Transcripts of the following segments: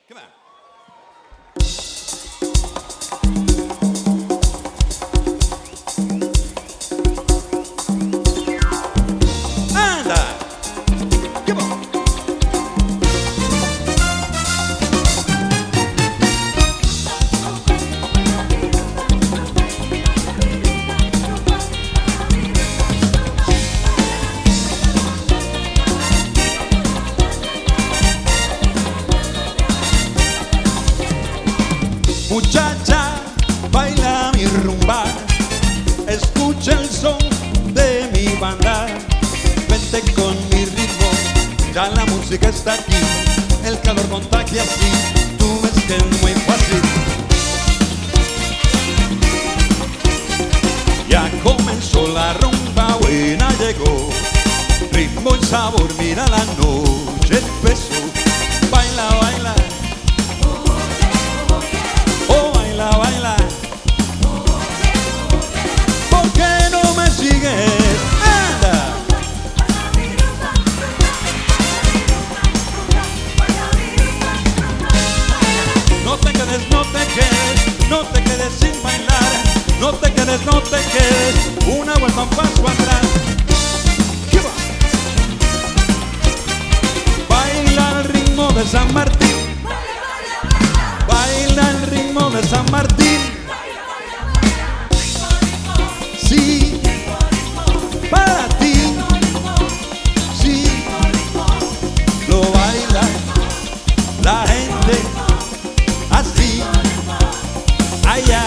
Come on. Anda. Come on. Muchacha, baila mi rumba, escucha el son de mi banda, vente con mi ritmo, ya la música está aquí, el calor contagia así, tú ves que es muy fácil. Ya comenzó la rumba, buena llegó, ritmo y sabor, mira la noche empezó, baila, baila. Baila, ¿por qué no me sigues? Anda. No te quedes, no te quedes, no te quedes sin bailar. No te quedes, no te quedes, una vuelta, un paso atrás. ¿Qué va? Baila al ritmo de San Martín. Baila el ritmo de San Martín. Sí, para ti. Sí, lo baila la gente así, allá.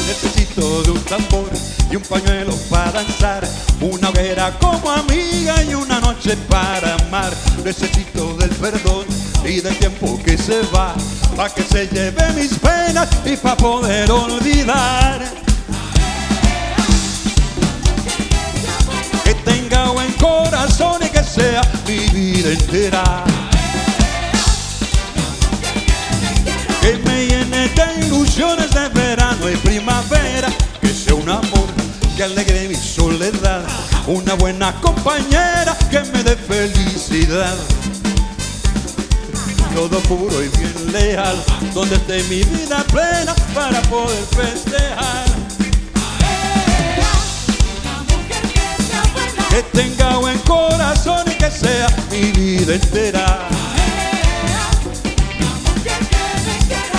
Necesito de un tambor y un pañuelo para danzar, una hoguera como amiga y una noche para amar. Necesito del perdón y del tiempo que se va, pa' que se lleve mis penas y pa' poder olvidar. Que tenga buen corazón y que sea mi vida entera. Que me llene de ilusiones de verano y primavera, que sea un amor que alegre mi soledad, una buena compañera que me dé felicidad. Todo puro y bien leal, donde esté mi vida plena para poder festejar. Que tenga buen corazón y que sea mi vida entera.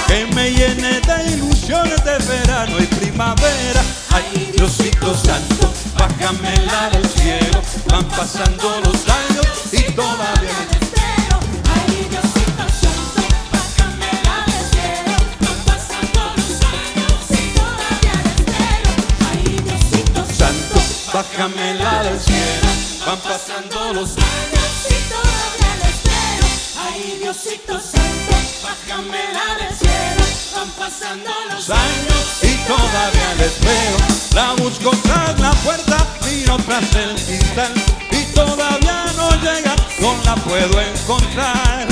Que me llene de ilusiones de verano y primavera. Ay, Diosito Santo, bájamela del cielo. Van pasando los años y todavía me espero. Ay, Diosito Santo, bájamela del cielo. Van pasando los años y todavía me espero. Ay, Diosito Santo, bájamela del cielo. Van pasando los años y todavía me espero. Ay, Diosito Santo, bájamela del cielo. Van pasando los años y todavía la espero. La busco tras la puerta, miro tras el cristal y todavía no llega, no la puedo encontrar.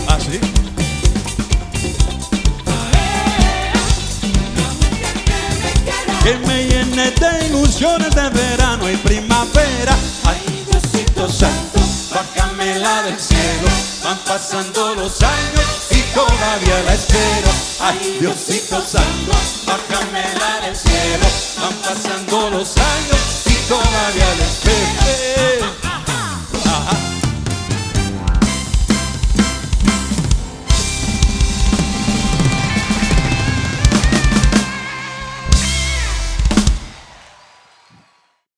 ¿Así? Que me llene de ilusiones de verano y primavera. Ay, Diosito Santo, bájamela del cielo. Van pasando los años y todavía la espero. Ay, Diosito Santo, bájamela del cielo. Van pasando los años y todavía la espero.